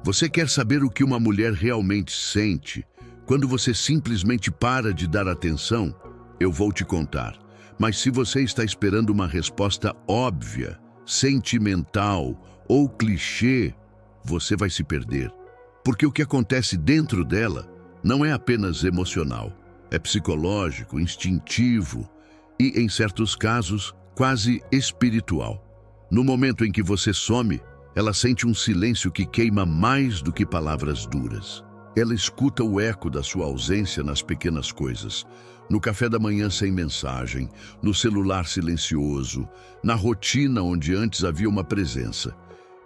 Você quer saber o que uma mulher realmente sente quando você simplesmente para de dar atenção? Eu vou te contar. Mas se você está esperando uma resposta óbvia, sentimental ou clichê, você vai se perder. Porque o que acontece dentro dela não é apenas emocional, é psicológico, instintivo e, em certos casos, quase espiritual. No momento em que você some, ela sente um silêncio que queima mais do que palavras duras. Ela escuta o eco da sua ausência nas pequenas coisas, no café da manhã sem mensagem, no celular silencioso, na rotina onde antes havia uma presença.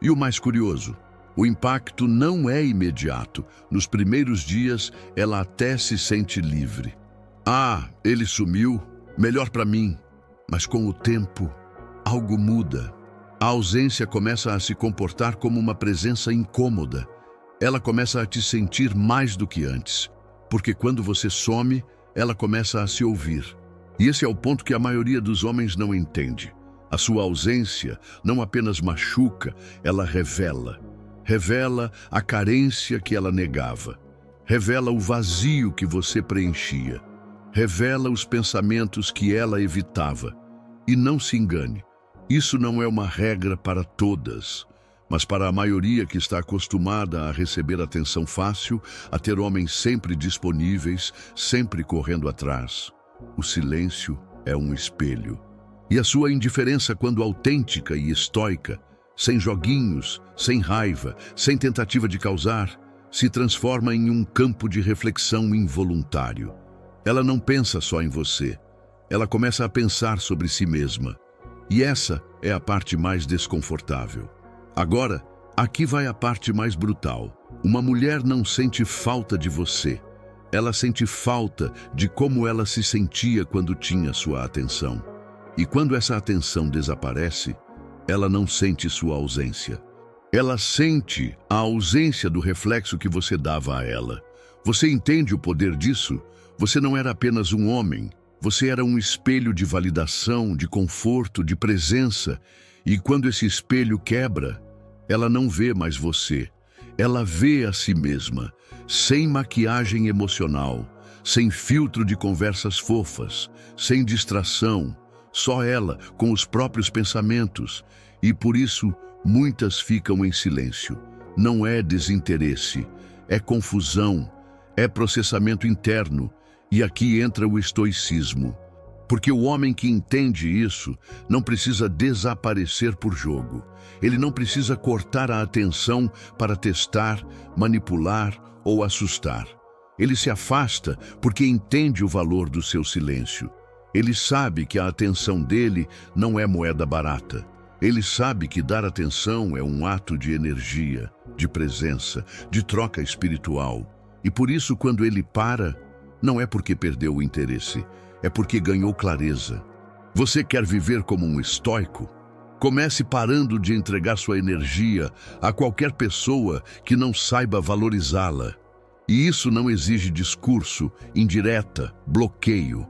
E o mais curioso, o impacto não é imediato. Nos primeiros dias, ela até se sente livre. Ah, ele sumiu, melhor para mim. Mas com o tempo, algo muda. A ausência começa a se comportar como uma presença incômoda. Ela começa a te sentir mais do que antes, porque quando você some, ela começa a se ouvir. E esse é o ponto que a maioria dos homens não entende. A sua ausência não apenas machuca, ela revela. Revela a carência que ela negava. Revela o vazio que você preenchia. Revela os pensamentos que ela evitava. E não se engane, isso não é uma regra para todas, mas para a maioria que está acostumada a receber atenção fácil, a ter homens sempre disponíveis, sempre correndo atrás. O silêncio é um espelho. E a sua indiferença, quando autêntica e estoica, sem joguinhos, sem raiva, sem tentativa de causar, se transforma em um campo de reflexão involuntário. Ela não pensa só em você, ela começa a pensar sobre si mesma. E essa é a parte mais desconfortável. Agora, aqui vai a parte mais brutal. Uma mulher não sente falta de você. Ela sente falta de como ela se sentia quando tinha sua atenção. E quando essa atenção desaparece, ela não sente sua ausência. Ela sente a ausência do reflexo que você dava a ela. Você entende o poder disso? Você não era apenas um homem. Você era um espelho de validação, de conforto, de presença. E quando esse espelho quebra, ela não vê mais você. Ela vê a si mesma, sem maquiagem emocional, sem filtro de conversas fofas, sem distração. Só ela, com os próprios pensamentos. E por isso, muitas ficam em silêncio. Não é desinteresse, é confusão, é processamento interno. E aqui entra o estoicismo. Porque o homem que entende isso não precisa desaparecer por jogo. Ele não precisa cortar a atenção para testar, manipular ou assustar. Ele se afasta porque entende o valor do seu silêncio. Ele sabe que a atenção dele não é moeda barata. Ele sabe que dar atenção é um ato de energia, de presença, de troca espiritual. E por isso, quando ele para, não é porque perdeu o interesse, é porque ganhou clareza. Você quer viver como um estoico? Comece parando de entregar sua energia a qualquer pessoa que não saiba valorizá-la. E isso não exige discurso, indireta, bloqueio.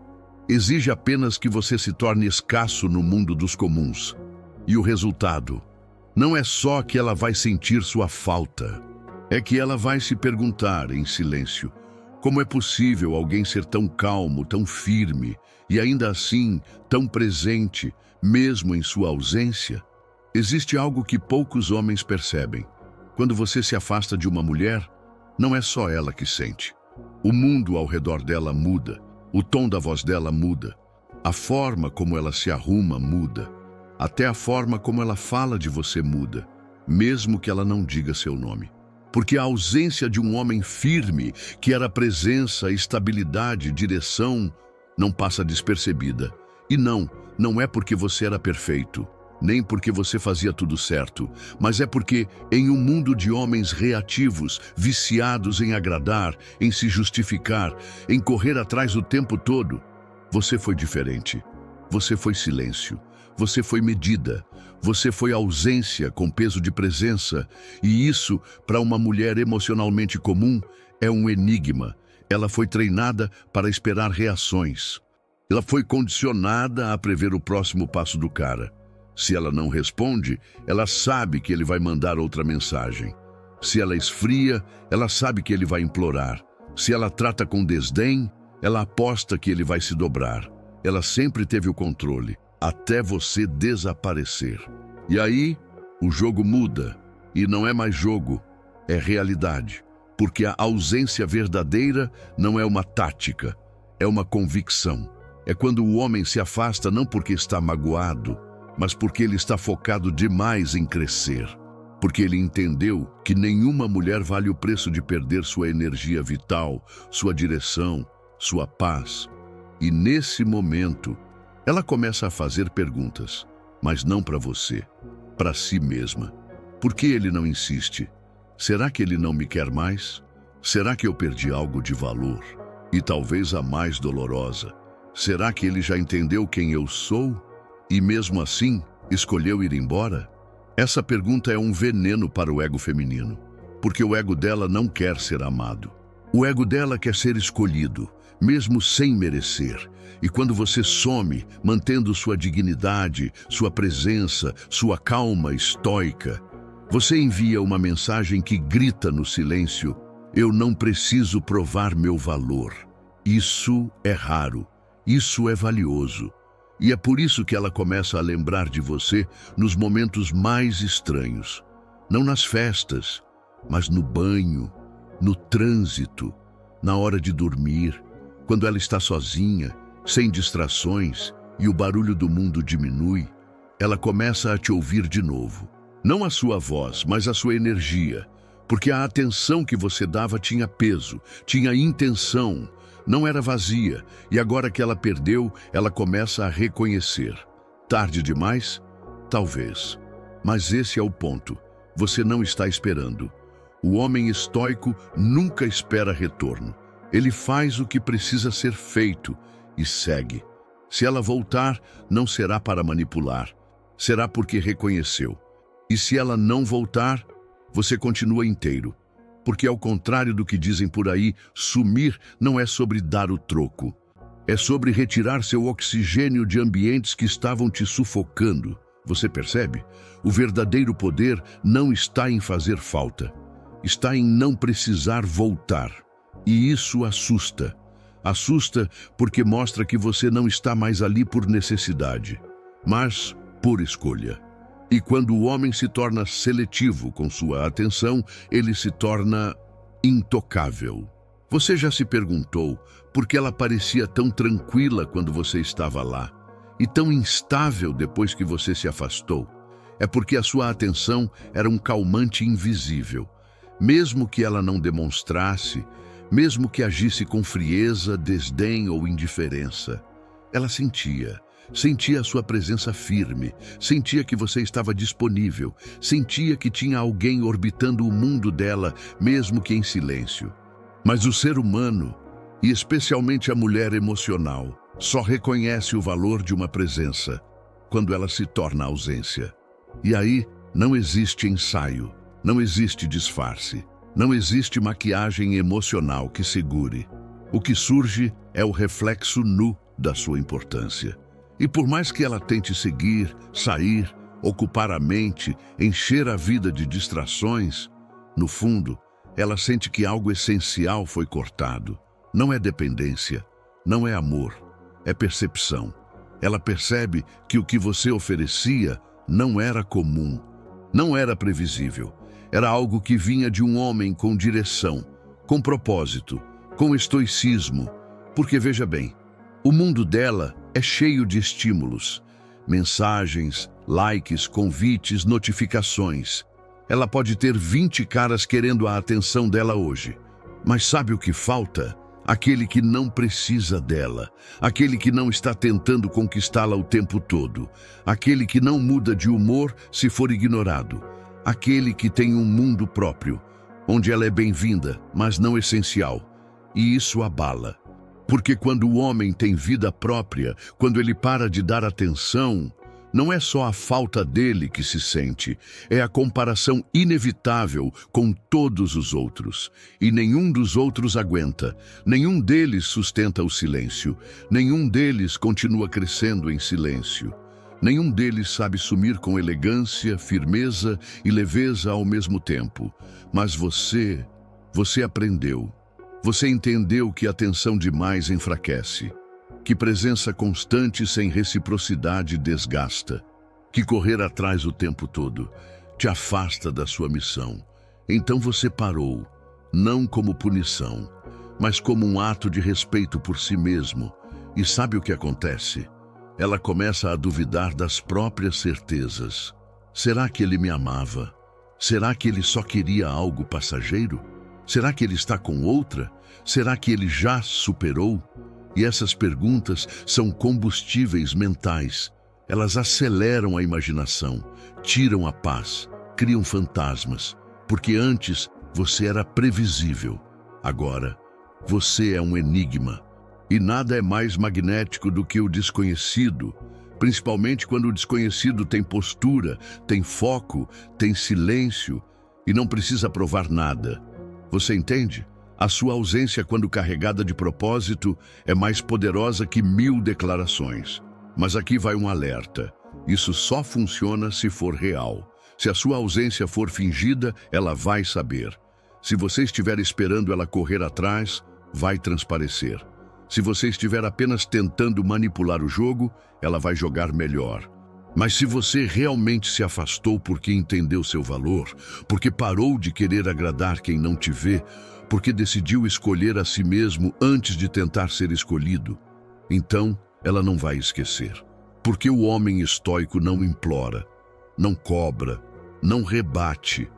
Exige apenas que você se torne escasso no mundo dos comuns. E o resultado não é só que ela vai sentir sua falta, é que ela vai se perguntar em silêncio: como é possível alguém ser tão calmo, tão firme e ainda assim tão presente, mesmo em sua ausência? Existe algo que poucos homens percebem. Quando você se afasta de uma mulher, não é só ela que sente. O mundo ao redor dela muda, o tom da voz dela muda, a forma como ela se arruma muda, até a forma como ela fala de você muda, mesmo que ela não diga seu nome. Porque a ausência de um homem firme, que era presença, estabilidade, direção, não passa despercebida. E não é porque você era perfeito, nem porque você fazia tudo certo, mas é porque, em um mundo de homens reativos, viciados em agradar, em se justificar, em correr atrás o tempo todo, você foi diferente. Você foi silêncio. Você foi medida. Você foi ausência com peso de presença. E isso, para uma mulher emocionalmente comum, é um enigma. Ela foi treinada para esperar reações. Ela foi condicionada a prever o próximo passo do cara. Se ela não responde, ela sabe que ele vai mandar outra mensagem. Se ela esfria, ela sabe que ele vai implorar. Se ela trata com desdém, ela aposta que ele vai se dobrar. Ela sempre teve o controle, até você desaparecer. E aí, o jogo muda. E não é mais jogo, é realidade. Porque a ausência verdadeira não é uma tática, é uma convicção. É quando o homem se afasta não porque está magoado, mas porque ele está focado demais em crescer. Porque ele entendeu que nenhuma mulher vale o preço de perder sua energia vital, sua direção, sua paz. E nesse momento, ela começa a fazer perguntas, mas não para você, para si mesma. Por que ele não insiste? Será que ele não me quer mais? Será que eu perdi algo de valor? E talvez a mais dolorosa. Será que ele já entendeu quem eu sou? E mesmo assim, escolheu ir embora? Essa pergunta é um veneno para o ego feminino, porque o ego dela não quer ser amado. O ego dela quer ser escolhido, mesmo sem merecer. E quando você some, mantendo sua dignidade, sua presença, sua calma estoica, você envia uma mensagem que grita no silêncio: eu não preciso provar meu valor. Isso é raro, isso é valioso. E é por isso que ela começa a lembrar de você nos momentos mais estranhos. Não nas festas, mas no banho, no trânsito, na hora de dormir, quando ela está sozinha, sem distrações e o barulho do mundo diminui, ela começa a te ouvir de novo. Não a sua voz, mas a sua energia, porque a atenção que você dava tinha peso, tinha intenção, não era vazia, e agora que ela perdeu, ela começa a reconhecer. Tarde demais? Talvez. Mas esse é o ponto. Você não está esperando. O homem estoico nunca espera retorno. Ele faz o que precisa ser feito e segue. Se ela voltar, não será para manipular. Será porque reconheceu. E se ela não voltar, você continua inteiro. Porque ao contrário do que dizem por aí, sumir não é sobre dar o troco. É sobre retirar seu oxigênio de ambientes que estavam te sufocando. Você percebe? O verdadeiro poder não está em fazer falta. Está em não precisar voltar. E isso assusta. Assusta porque mostra que você não está mais ali por necessidade, mas por escolha. E quando o homem se torna seletivo com sua atenção, ele se torna intocável. Você já se perguntou por que ela parecia tão tranquila quando você estava lá e tão instável depois que você se afastou? É porque a sua atenção era um calmante invisível. Mesmo que ela não demonstrasse, mesmo que agisse com frieza, desdém ou indiferença, ela sentia a sua presença firme, sentia que você estava disponível, sentia que tinha alguém orbitando o mundo dela, mesmo que em silêncio. Mas o ser humano, e especialmente a mulher emocional, só reconhece o valor de uma presença quando ela se torna ausência. E aí não existe ensaio, não existe disfarce, não existe maquiagem emocional que segure. O que surge é o reflexo nu da sua importância. E por mais que ela tente seguir, sair, ocupar a mente, encher a vida de distrações, no fundo, ela sente que algo essencial foi cortado. Não é dependência, não é amor, é percepção. Ela percebe que o que você oferecia não era comum, não era previsível. Era algo que vinha de um homem com direção, com propósito, com estoicismo. Porque, veja bem, o mundo dela é cheio de estímulos, mensagens, likes, convites, notificações. Ela pode ter 20 caras querendo a atenção dela hoje. Mas sabe o que falta? Aquele que não precisa dela, aquele que não está tentando conquistá-la o tempo todo, aquele que não muda de humor se for ignorado, aquele que tem um mundo próprio, onde ela é bem-vinda, mas não essencial. E isso abala. Porque quando o homem tem vida própria, quando ele para de dar atenção, não é só a falta dele que se sente, é a comparação inevitável com todos os outros. E nenhum dos outros aguenta, nenhum deles sustenta o silêncio, nenhum deles continua crescendo em silêncio. Nenhum deles sabe sumir com elegância, firmeza e leveza ao mesmo tempo. Mas você aprendeu. Você entendeu que atenção demais enfraquece, que presença constante sem reciprocidade desgasta, que correr atrás o tempo todo te afasta da sua missão. Então você parou, não como punição, mas como um ato de respeito por si mesmo. E sabe o que acontece? Ela começa a duvidar das próprias certezas. Será que ele me amava? Será que ele só queria algo passageiro? Será que ele está com outra? Será que ele já superou? E essas perguntas são combustíveis mentais. Elas aceleram a imaginação, tiram a paz, criam fantasmas. Porque antes você era previsível. Agora você é um enigma. E nada é mais magnético do que o desconhecido, principalmente quando o desconhecido tem postura, tem foco, tem silêncio e não precisa provar nada. Você entende? A sua ausência, quando carregada de propósito, é mais poderosa que 1000 declarações. Mas aqui vai um alerta. Isso só funciona se for real. Se a sua ausência for fingida, ela vai saber. Se você estiver esperando ela correr atrás, vai transparecer. Se você estiver apenas tentando manipular o jogo, ela vai jogar melhor. Mas se você realmente se afastou porque entendeu seu valor, porque parou de querer agradar quem não te vê, porque decidiu escolher a si mesmo antes de tentar ser escolhido, então ela não vai esquecer. Porque o homem estoico não implora, não cobra, não rebate.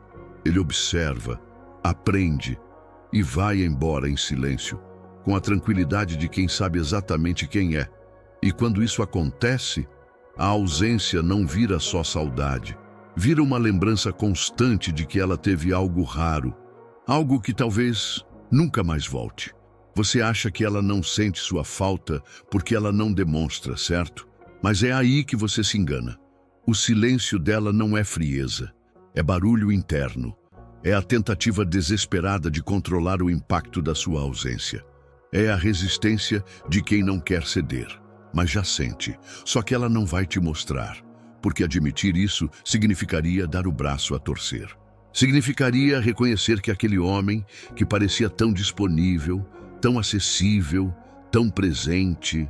Ele observa, aprende e vai embora em silêncio, com a tranquilidade de quem sabe exatamente quem é. E quando isso acontece, a ausência não vira só saudade, vira uma lembrança constante de que ela teve algo raro, algo que talvez nunca mais volte. Você acha que ela não sente sua falta porque ela não demonstra, certo? Mas é aí que você se engana. O silêncio dela não é frieza, é barulho interno, é a tentativa desesperada de controlar o impacto da sua ausência. É a resistência de quem não quer ceder, mas já sente, só que ela não vai te mostrar, porque admitir isso significaria dar o braço a torcer. Significaria reconhecer que aquele homem, que parecia tão disponível, tão acessível, tão presente,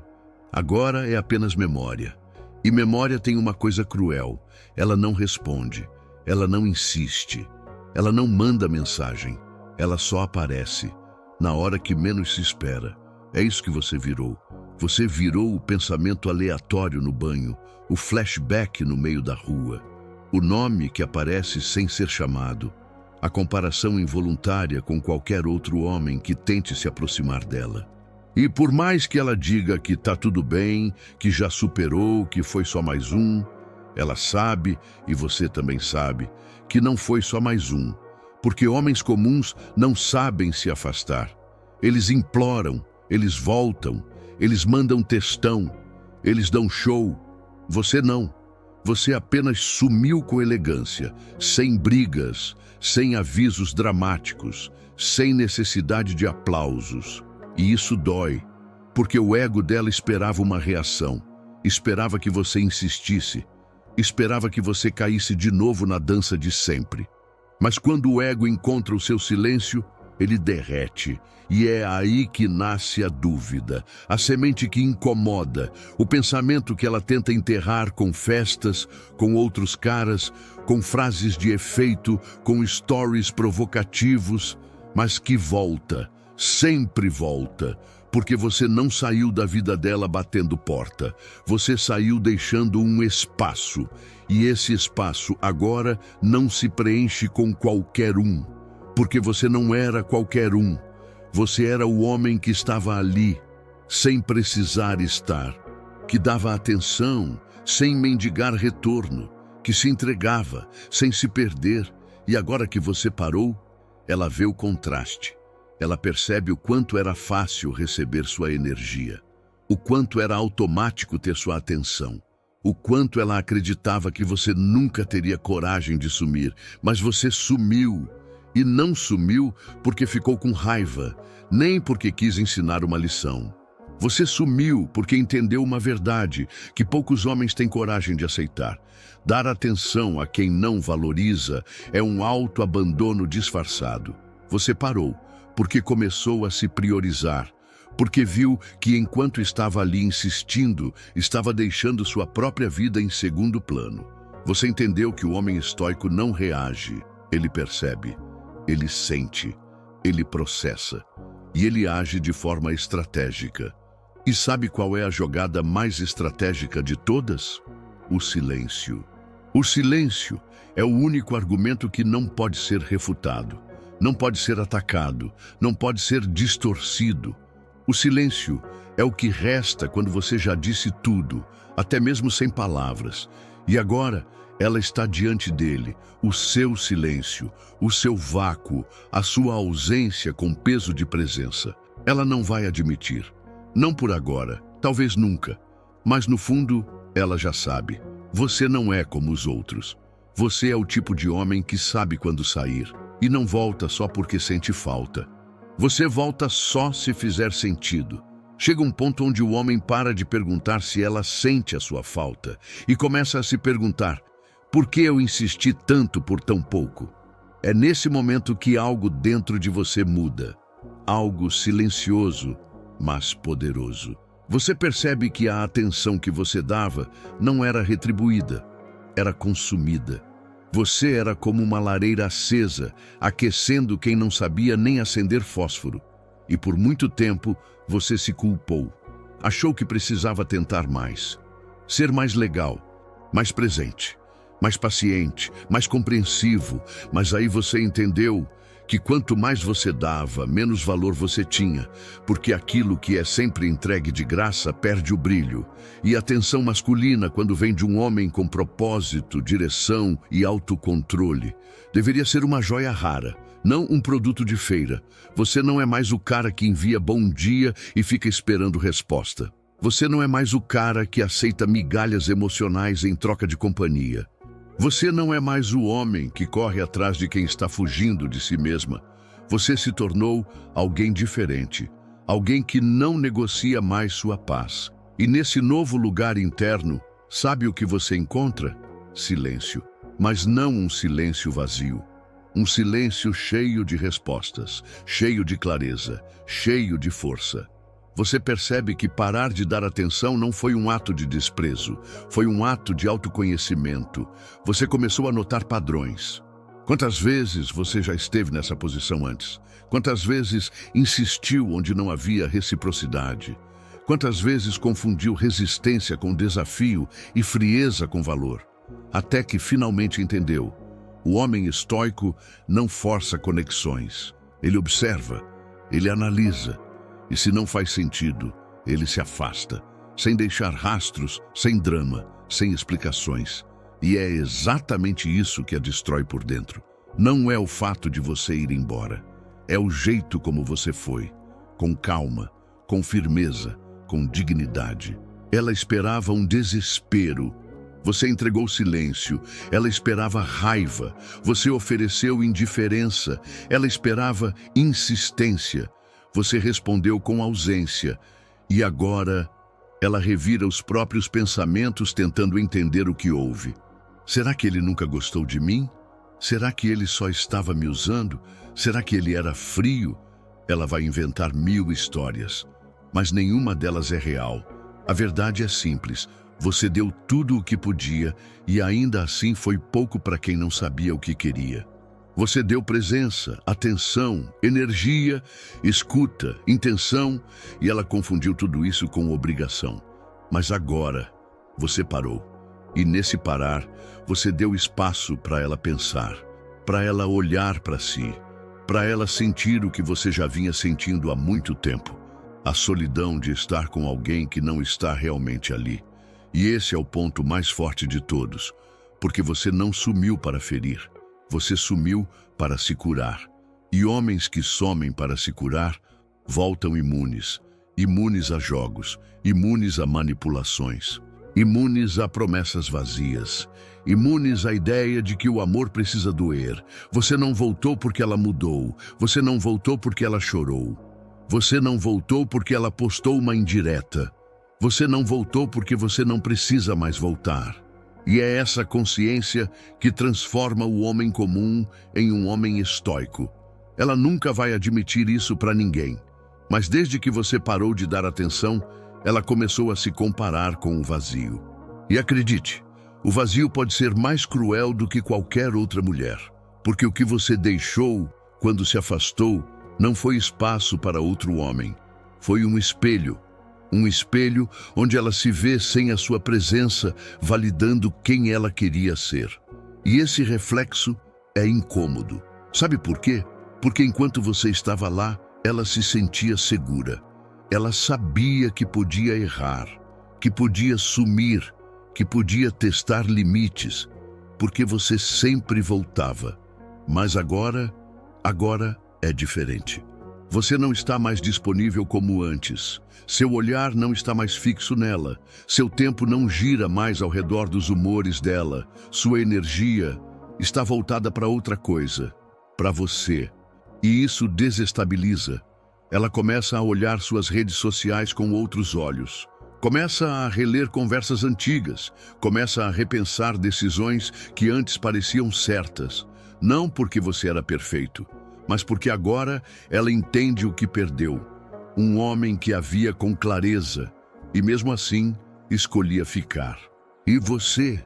agora é apenas memória. E memória tem uma coisa cruel: ela não responde, ela não insiste, ela não manda mensagem, ela só aparece na hora que menos se espera. É isso que você virou. Você virou o pensamento aleatório no banho, o flashback no meio da rua, o nome que aparece sem ser chamado, a comparação involuntária com qualquer outro homem que tente se aproximar dela. E por mais que ela diga que tá tudo bem, que já superou, que foi só mais um, ela sabe, e você também sabe, que não foi só mais um. Porque homens comuns não sabem se afastar. Eles imploram, eles voltam, eles mandam textão, eles dão show. Você não. Você apenas sumiu com elegância, sem brigas, sem avisos dramáticos, sem necessidade de aplausos. E isso dói, porque o ego dela esperava uma reação, esperava que você insistisse, esperava que você caísse de novo na dança de sempre. Mas quando o ego encontra o seu silêncio, ele derrete. E é aí que nasce a dúvida, a semente que incomoda, o pensamento que ela tenta enterrar com festas, com outros caras, com frases de efeito, com stories provocativos, mas que volta, sempre volta, porque você não saiu da vida dela batendo porta, você saiu deixando um espaço. E esse espaço agora não se preenche com qualquer um, porque você não era qualquer um. Você era o homem que estava ali, sem precisar estar, que dava atenção, sem mendigar retorno, que se entregava, sem se perder. E agora que você parou, ela vê o contraste. Ela percebe o quanto era fácil receber sua energia, o quanto era automático ter sua atenção. O quanto ela acreditava que você nunca teria coragem de sumir, mas você sumiu. E não sumiu porque ficou com raiva, nem porque quis ensinar uma lição. Você sumiu porque entendeu uma verdade que poucos homens têm coragem de aceitar. Dar atenção a quem não valoriza é um autoabandono disfarçado. Você parou porque começou a se priorizar, porque viu que enquanto estava ali insistindo, estava deixando sua própria vida em segundo plano. Você entendeu que o homem estoico não reage, ele percebe, ele sente, ele processa e ele age de forma estratégica. E sabe qual é a jogada mais estratégica de todas? O silêncio. O silêncio é o único argumento que não pode ser refutado, não pode ser atacado, não pode ser distorcido. O silêncio é o que resta quando você já disse tudo, até mesmo sem palavras. E agora ela está diante dele, o seu silêncio, o seu vácuo, a sua ausência com peso de presença. Ela não vai admitir. Não por agora, talvez nunca, mas no fundo, ela já sabe. Você não é como os outros. Você é o tipo de homem que sabe quando sair e não volta só porque sente falta. Você volta só se fizer sentido. Chega um ponto onde o homem para de perguntar se ela sente a sua falta e começa a se perguntar: por que eu insisti tanto por tão pouco? É nesse momento que algo dentro de você muda. Algo silencioso, mas poderoso. Você percebe que a atenção que você dava não era retribuída, era consumida. Você era como uma lareira acesa, aquecendo quem não sabia nem acender fósforo. E por muito tempo você se culpou. Achou que precisava tentar mais. Ser mais legal, mais presente, mais paciente, mais compreensivo. Mas aí você entendeu que quanto mais você dava, menos valor você tinha, porque aquilo que é sempre entregue de graça perde o brilho. E a atenção masculina, quando vem de um homem com propósito, direção e autocontrole, deveria ser uma joia rara, não um produto de feira. Você não é mais o cara que envia bom dia e fica esperando resposta. Você não é mais o cara que aceita migalhas emocionais em troca de companhia. Você não é mais o homem que corre atrás de quem está fugindo de si mesma. Você se tornou alguém diferente, alguém que não negocia mais sua paz. E nesse novo lugar interno, sabe o que você encontra? Silêncio. Mas não um silêncio vazio. Um silêncio cheio de respostas, cheio de clareza, cheio de força. Você percebe que parar de dar atenção não foi um ato de desprezo, foi um ato de autoconhecimento. Você começou a notar padrões. Quantas vezes você já esteve nessa posição antes? Quantas vezes insistiu onde não havia reciprocidade? Quantas vezes confundiu resistência com desafio e frieza com valor? Até que finalmente entendeu. O homem estoico não força conexões. Ele observa, ele analisa. E se não faz sentido, ele se afasta, sem deixar rastros, sem drama, sem explicações. E é exatamente isso que a destrói por dentro. Não é o fato de você ir embora. É o jeito como você foi, com calma, com firmeza, com dignidade. Ela esperava um desespero. Você entregou silêncio. Ela esperava raiva. Você ofereceu indiferença. Ela esperava insistência. Você respondeu com ausência, e agora ela revira os próprios pensamentos tentando entender o que houve. Será que ele nunca gostou de mim? Será que ele só estava me usando? Será que ele era frio? Ela vai inventar 1000 histórias, mas nenhuma delas é real. A verdade é simples. Você deu tudo o que podia e ainda assim foi pouco para quem não sabia o que queria. Você deu presença, atenção, energia, escuta, intenção, e ela confundiu tudo isso com obrigação. Mas agora, você parou. E nesse parar, você deu espaço para ela pensar, para ela olhar para si, para ela sentir o que você já vinha sentindo há muito tempo. A solidão de estar com alguém que não está realmente ali. E esse é o ponto mais forte de todos, porque você não sumiu para ferir. Você sumiu para se curar. E homens que somem para se curar voltam imunes. Imunes a jogos, imunes a manipulações, imunes a promessas vazias, imunes à ideia de que o amor precisa doer. Você não voltou porque ela mudou. Você não voltou porque ela chorou. Você não voltou porque ela postou uma indireta. Você não voltou porque você não precisa mais voltar. E é essa consciência que transforma o homem comum em um homem estoico. Ela nunca vai admitir isso para ninguém. Mas desde que você parou de dar atenção, ela começou a se comparar com o vazio. E acredite, o vazio pode ser mais cruel do que qualquer outra mulher. Porque o que você deixou quando se afastou não foi espaço para outro homem. Foi um espelho. Um espelho onde ela se vê sem a sua presença, validando quem ela queria ser. E esse reflexo é incômodo. Sabe por quê? Porque enquanto você estava lá, ela se sentia segura. Ela sabia que podia errar, que podia sumir, que podia testar limites, porque você sempre voltava. Mas agora é diferente. Você não está mais disponível como antes. Seu olhar não está mais fixo nela. Seu tempo não gira mais ao redor dos humores dela. Sua energia está voltada para outra coisa, para você. E isso desestabiliza. Ela começa a olhar suas redes sociais com outros olhos. Começa a reler conversas antigas. Começa a repensar decisões que antes pareciam certas. Não porque você era perfeito, mas porque agora ela entende o que perdeu. Um homem que a via com clareza e mesmo assim escolhia ficar. E você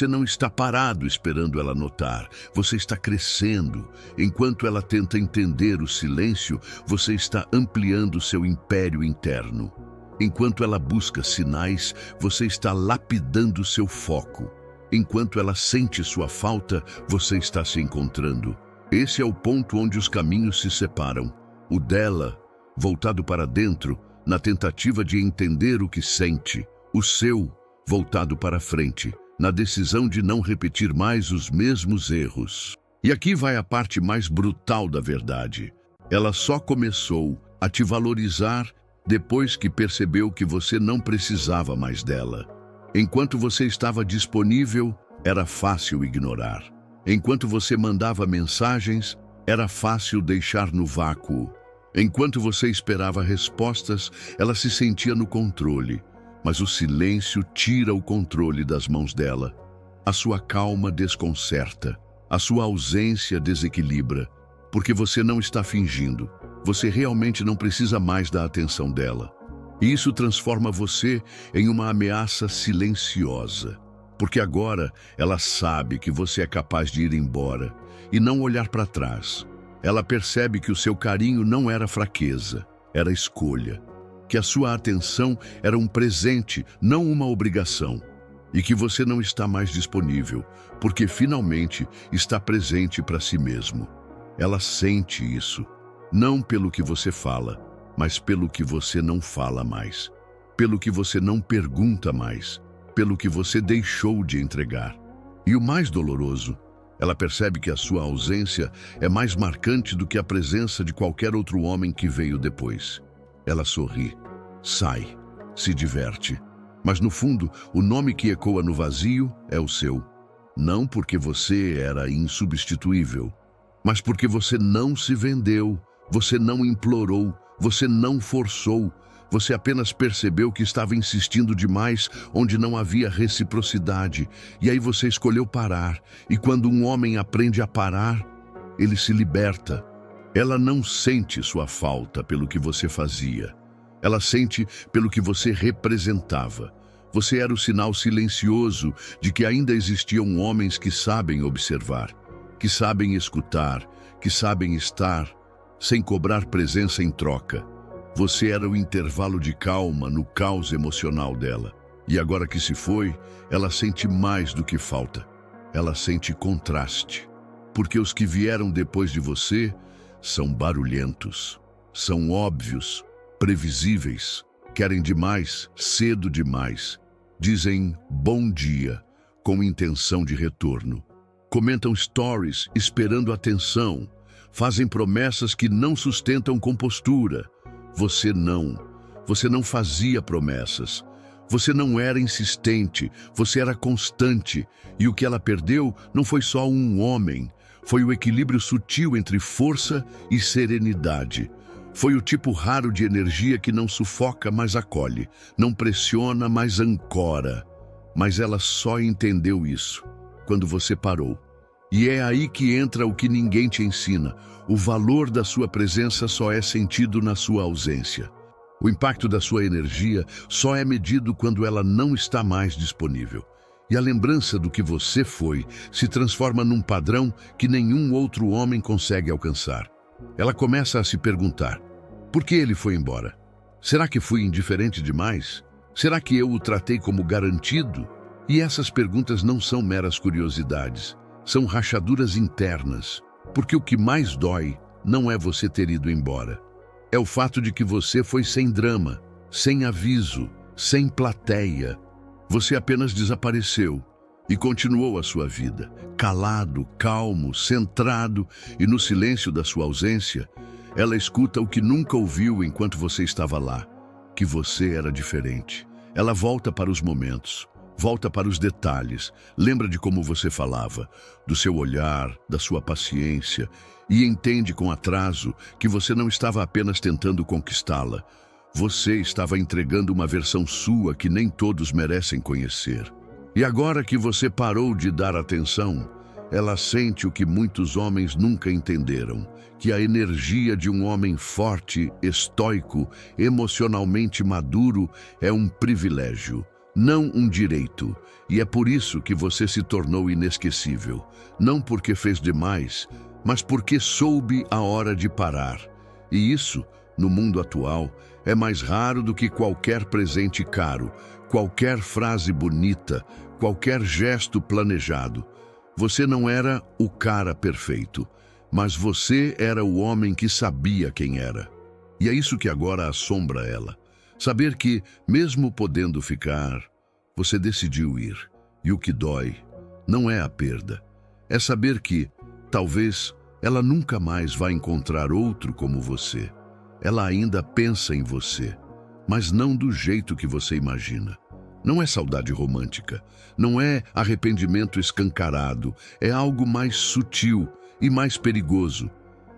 não está parado esperando ela notar. Você está crescendo. Enquanto ela tenta entender o silêncio, você está ampliando seu império interno. Enquanto ela busca sinais, você está lapidando seu foco. Enquanto ela sente sua falta, você está se encontrando. Esse é o ponto onde os caminhos se separam. O dela, voltado para dentro, na tentativa de entender o que sente. O seu, voltado para frente, na decisão de não repetir mais os mesmos erros. E aqui vai a parte mais brutal da verdade. Ela só começou a te valorizar depois que percebeu que você não precisava mais dela. Enquanto você estava disponível, era fácil ignorar. Enquanto você mandava mensagens, era fácil deixar no vácuo. Enquanto você esperava respostas, ela se sentia no controle. Mas o silêncio tira o controle das mãos dela. A sua calma desconcerta. A sua ausência desequilibra. Porque você não está fingindo. Você realmente não precisa mais da atenção dela. E isso transforma você em uma ameaça silenciosa. Porque agora ela sabe que você é capaz de ir embora e não olhar para trás. Ela percebe que o seu carinho não era fraqueza, era escolha. Que a sua atenção era um presente, não uma obrigação. E que você não está mais disponível, porque finalmente está presente para si mesmo. Ela sente isso, não pelo que você fala, mas pelo que você não fala mais. Pelo que você não pergunta mais. Pelo que você deixou de entregar. E o mais doloroso, ela percebe que a sua ausência é mais marcante do que a presença de qualquer outro homem que veio depois. Ela sorri, sai, se diverte. Mas no fundo, o nome que ecoa no vazio é o seu. Não porque você era insubstituível, mas porque você não se vendeu, você não implorou, você não forçou. Você apenas percebeu que estava insistindo demais onde não havia reciprocidade. E aí você escolheu parar. E quando um homem aprende a parar, ele se liberta. Ela não sente sua falta pelo que você fazia. Ela sente pelo que você representava. Você era o sinal silencioso de que ainda existiam homens que sabem observar, que sabem escutar, que sabem estar, sem cobrar presença em troca. Você era o intervalo de calma no caos emocional dela. E agora que se foi, ela sente mais do que falta. Ela sente contraste. Porque os que vieram depois de você são barulhentos, são óbvios, previsíveis, querem demais, cedo demais. Dizem bom dia, com intenção de retorno. Comentam stories esperando atenção. Fazem promessas que não sustentam compostura. Você não fazia promessas. Você não era insistente, você era constante. E o que ela perdeu não foi só um homem, foi o equilíbrio sutil entre força e serenidade. Foi o tipo raro de energia que não sufoca, mas acolhe, não pressiona, mas ancora. Mas ela só entendeu isso quando você parou. E é aí que entra o que ninguém te ensina. O valor da sua presença só é sentido na sua ausência. O impacto da sua energia só é medido quando ela não está mais disponível. E a lembrança do que você foi se transforma num padrão que nenhum outro homem consegue alcançar. Ela começa a se perguntar: por que ele foi embora? Será que fui indiferente demais? Será que eu o tratei como garantido? E essas perguntas não são meras curiosidades, são rachaduras internas. Porque o que mais dói não é você ter ido embora. É o fato de que você foi sem drama, sem aviso, sem plateia. Você apenas desapareceu e continuou a sua vida, calado, calmo, centrado, e no silêncio da sua ausência, ela escuta o que nunca ouviu enquanto você estava lá, que você era diferente. Ela volta para os momentos, volta para os detalhes, lembra de como você falava, do seu olhar, da sua paciência, e entende com atraso que você não estava apenas tentando conquistá-la. Você estava entregando uma versão sua que nem todos merecem conhecer. E agora que você parou de dar atenção, ela sente o que muitos homens nunca entenderam, que a energia de um homem forte, estoico, emocionalmente maduro é um privilégio, não um direito. E é por isso que você se tornou inesquecível. Não porque fez demais, mas porque soube a hora de parar. E isso, no mundo atual, é mais raro do que qualquer presente caro, qualquer frase bonita, qualquer gesto planejado. Você não era o cara perfeito, mas você era o homem que sabia quem era. E é isso que agora assombra ela. Saber que, mesmo podendo ficar, você decidiu ir. E o que dói não é a perda. É saber que, talvez, ela nunca mais vai encontrar outro como você. Ela ainda pensa em você, mas não do jeito que você imagina. Não é saudade romântica, não é arrependimento escancarado, é algo mais sutil e mais perigoso.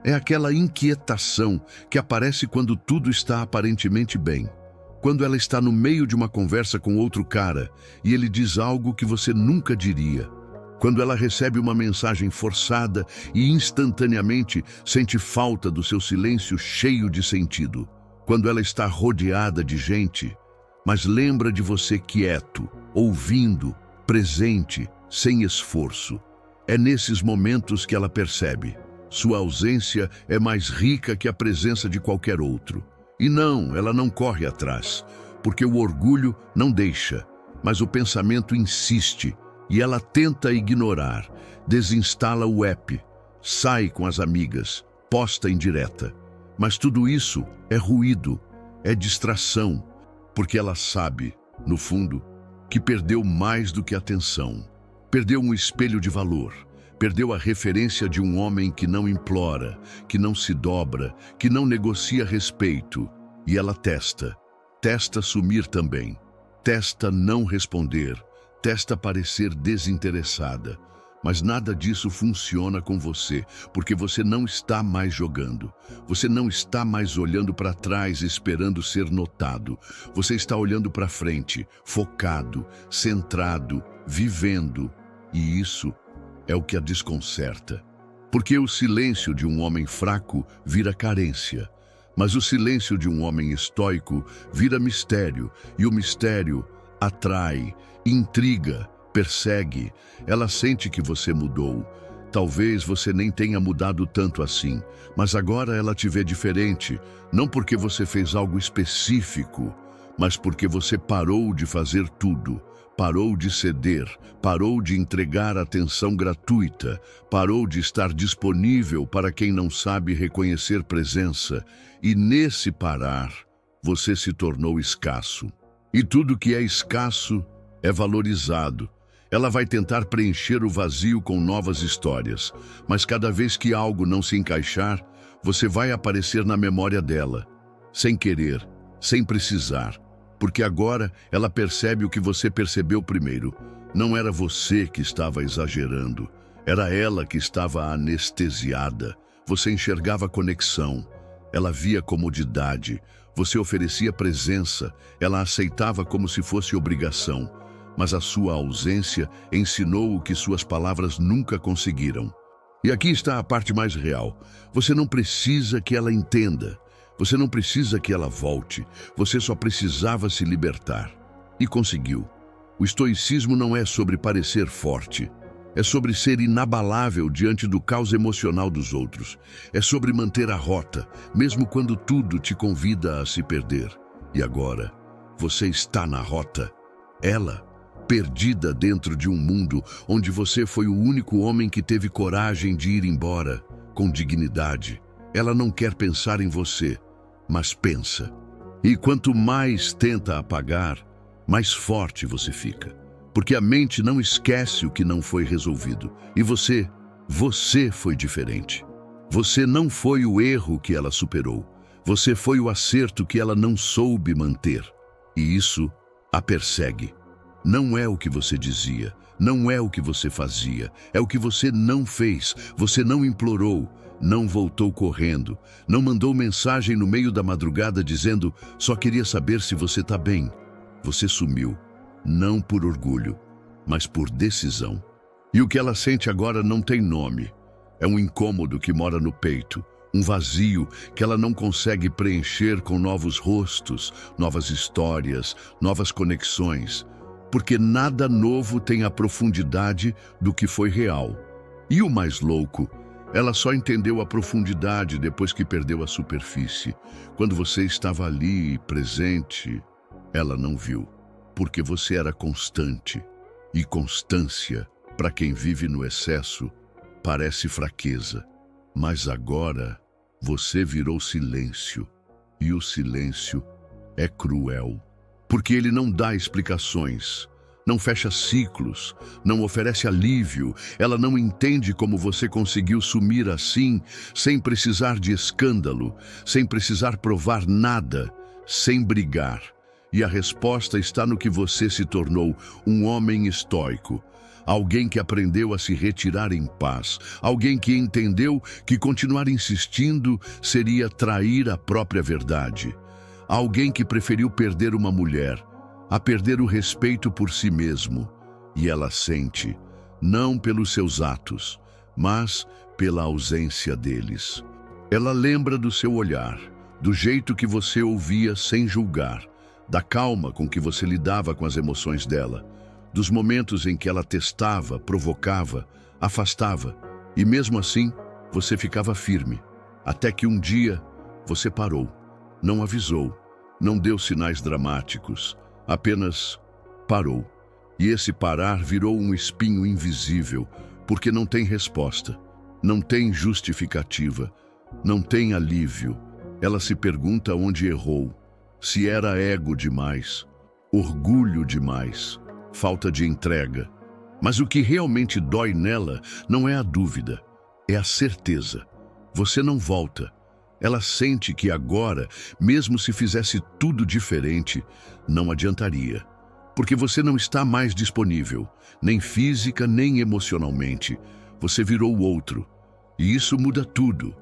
É aquela inquietação que aparece quando tudo está aparentemente bem. Quando ela está no meio de uma conversa com outro cara e ele diz algo que você nunca diria. Quando ela recebe uma mensagem forçada e instantaneamente sente falta do seu silêncio cheio de sentido. Quando ela está rodeada de gente, mas lembra de você quieto, ouvindo, presente, sem esforço. É nesses momentos que ela percebe: sua ausência é mais rica que a presença de qualquer outro. E não, ela não corre atrás, porque o orgulho não deixa, mas o pensamento insiste. E ela tenta ignorar, desinstala o app, sai com as amigas, posta em direta. Mas tudo isso é ruído, é distração, porque ela sabe, no fundo, que perdeu mais do que atenção. Perdeu um espelho de valor, perdeu a referência de um homem que não implora, que não se dobra, que não negocia respeito. E ela testa sumir também, testa não responder, testa parecer desinteressada, mas nada disso funciona com você, porque você não está mais jogando. Você não está mais olhando para trás esperando ser notado. Você está olhando para frente, focado, centrado, vivendo. E isso é o que a desconcerta. Porque o silêncio de um homem fraco vira carência, mas o silêncio de um homem estoico vira mistério, e o mistério atrai, intriga, persegue. Ela sente que você mudou. Talvez você nem tenha mudado tanto assim, mas agora ela te vê diferente, não porque você fez algo específico, mas porque você parou de fazer tudo, parou de ceder, parou de entregar atenção gratuita, parou de estar disponível para quem não sabe reconhecer presença, e nesse parar, você se tornou escasso. E tudo que é escasso é valorizado. Ela vai tentar preencher o vazio com novas histórias, mas cada vez que algo não se encaixar, você vai aparecer na memória dela, sem querer, sem precisar, porque agora ela percebe o que você percebeu primeiro. Não era você que estava exagerando, era ela que estava anestesiada. Você enxergava conexão. Ela via comodidade. Você oferecia presença. Ela aceitava como se fosse obrigação. Mas a sua ausência ensinou o que suas palavras nunca conseguiram. E aqui está a parte mais real. Você não precisa que ela entenda. Você não precisa que ela volte. Você só precisava se libertar. E conseguiu. O estoicismo não é sobre parecer forte. É sobre ser inabalável diante do caos emocional dos outros. É sobre manter a rota, mesmo quando tudo te convida a se perder. E agora, você está na rota. Ela, perdida dentro de um mundo onde você foi o único homem que teve coragem de ir embora, com dignidade. Ela não quer pensar em você, mas pensa. E quanto mais tenta apagar, mais forte você fica. Porque a mente não esquece o que não foi resolvido. E você foi diferente. Você não foi o erro que ela superou. Você foi o acerto que ela não soube manter. E isso a persegue. Não é o que você dizia, não é o que você fazia, é o que você não fez. Você não implorou, não voltou correndo, não mandou mensagem no meio da madrugada dizendo só queria saber se você está bem. Você sumiu, não por orgulho, mas por decisão. E o que ela sente agora não tem nome. É um incômodo que mora no peito, um vazio que ela não consegue preencher com novos rostos, novas histórias, novas conexões. Porque nada novo tem a profundidade do que foi real. E o mais louco, ela só entendeu a profundidade depois que perdeu a superfície. Quando você estava ali, presente, ela não viu. Porque você era constante. E constância, para quem vive no excesso, parece fraqueza. Mas agora, você virou silêncio. E o silêncio é cruel. Porque ele não dá explicações, não fecha ciclos, não oferece alívio. Ela não entende como você conseguiu sumir assim, sem precisar de escândalo, sem precisar provar nada, sem brigar. E a resposta está no que você se tornou, um homem estoico. Alguém que aprendeu a se retirar em paz. Alguém que entendeu que continuar insistindo seria trair a própria verdade. Alguém que preferiu perder uma mulher, a perder o respeito por si mesmo. E ela sente, não pelos seus atos, mas pela ausência deles. Ela lembra do seu olhar, do jeito que você ouvia sem julgar, da calma com que você lidava com as emoções dela, dos momentos em que ela testava, provocava, afastava. E mesmo assim, você ficava firme, até que um dia você parou. Não avisou, não deu sinais dramáticos, apenas parou. E esse parar virou um espinho invisível, porque não tem resposta, não tem justificativa, não tem alívio. Ela se pergunta onde errou, se era ego demais, orgulho demais, falta de entrega. Mas o que realmente dói nela não é a dúvida, é a certeza. Você não volta. Ela sente que agora, mesmo se fizesse tudo diferente, não adiantaria. Porque você não está mais disponível, nem física nem emocionalmente. Você virou o outro. E isso muda tudo.